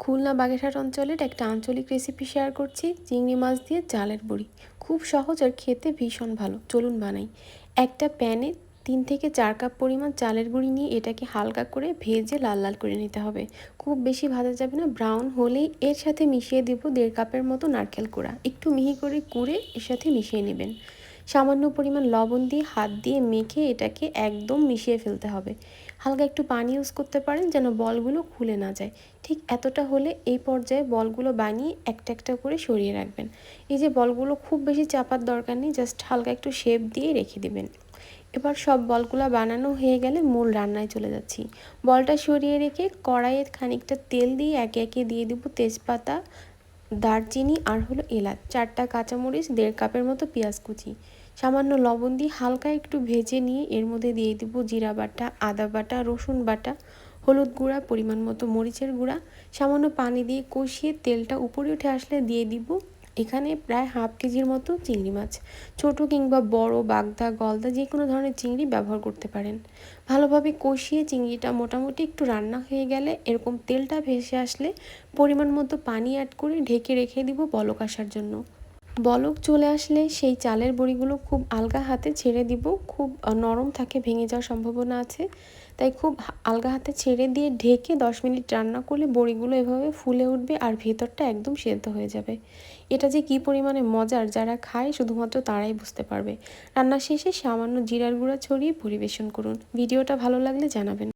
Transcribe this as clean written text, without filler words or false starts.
খুলনা বাগেরহাট অঞ্চলের একটা আঞ্চলিক রেসিপি শেয়ার করছি, চিংড়ি মাছ দিয়ে চালের বড়ি। খুব সহজ আর খেতে ভীষণ ভালো, চলুন বানাই। একটা প্যানে 3 থেকে 4 কাপ পরিমাণ চালের গুঁড়ি নিয়ে এটাকে হালকা করে ভেজে লাল লাল করে নিতে হবে। খুব বেশি ভাজা যাবে না, ব্রাউন হলেই এর সাথে মিশিয়ে দেব 1.5 কাপের মতো নারকেল কোড়া। একটু মিহি করে কুড়ে এর সাথে মিশিয়ে নেবেন। সামান্য পরিমাণ লবণ দিয়ে হাত দিয়ে মেখে এটাকে একদম মিশিয়ে ফেলতে হবে। হালকা একটু পানি ইউজ করতে পারেন যেন বলগুলো খুলে না যায়। ঠিক এতটা হলে এই পর্যায়ে বলগুলো বানিয়ে একটা একটা করে সরিয়ে রাখবেন। এই যে বলগুলো খুব বেশি চাপার দরকার নেই, জাস্ট হালকা একটু শেপ দিয়ে রেখে দিবেন। এবার সব বলগুলো বানানো হয়ে গেলে মূল রান্নায় চলে যাচ্ছি। বলটা সরিয়ে রেখে কড়াইয়ে খানিকটা তেল দিয়ে একে একে দিয়ে দেবো তেজপাতা, দারচিনি আর হলো এলাচ, 4টা কাঁচামরিচ, 1.5 কাপের মতো পেঁয়াজ কুচি। সামান্য লবণ দিয়ে হালকা একটু ভেজে নিয়ে এর মধ্যে দিয়ে দেবো জিরা বাটা, আদা বাটা, রসুন বাটা, হলুদ গুঁড়া, পরিমাণ মতো মরিচের গুঁড়া। সামান্য পানি দিয়ে কষিয়ে তেলটা উপরে উঠে আসলে দিয়ে দিব এখানে প্রায় হাফ কেজির মতো চিংড়ি মাছ। ছোট কিংবা বড়, বাগদা, গলদা যে কোনো ধরনের চিংড়ি ব্যবহার করতে পারেন। ভালোভাবে কষিয়ে চিংড়িটা মোটামুটি একটু রান্না হয়ে গেলে এরকম তেলটা ভেসে আসলে পরিমাণ মতো পানি অ্যাড করে ঢেকে রেখে দিব বলক আসার জন্য। বলক চলে আসলে সেই চালের বড়িগুলো খুব আলগা হাতে ছেড়ে দিব। খুব নরম থাকে, ভেঙে যাওয়ার সম্ভাবনা আছে, তাই খুব আলগা হাতে ছেড়ে দিয়ে ঢেকে 10 মিনিট রান্না করলে বড়িগুলো এভাবে ফুলে উঠবে আর ভেতরটা একদম সেদ্ধ হয়ে যাবে। এটা যে কী পরিমাণে মজার, যারা খায় শুধুমাত্র তারাই বুঝতে পারবে। রান্না শেষে সামান্য জিরার গুঁড়া ছড়িয়ে পরিবেশন করুন। ভিডিওটা ভালো লাগলে জানাবেন।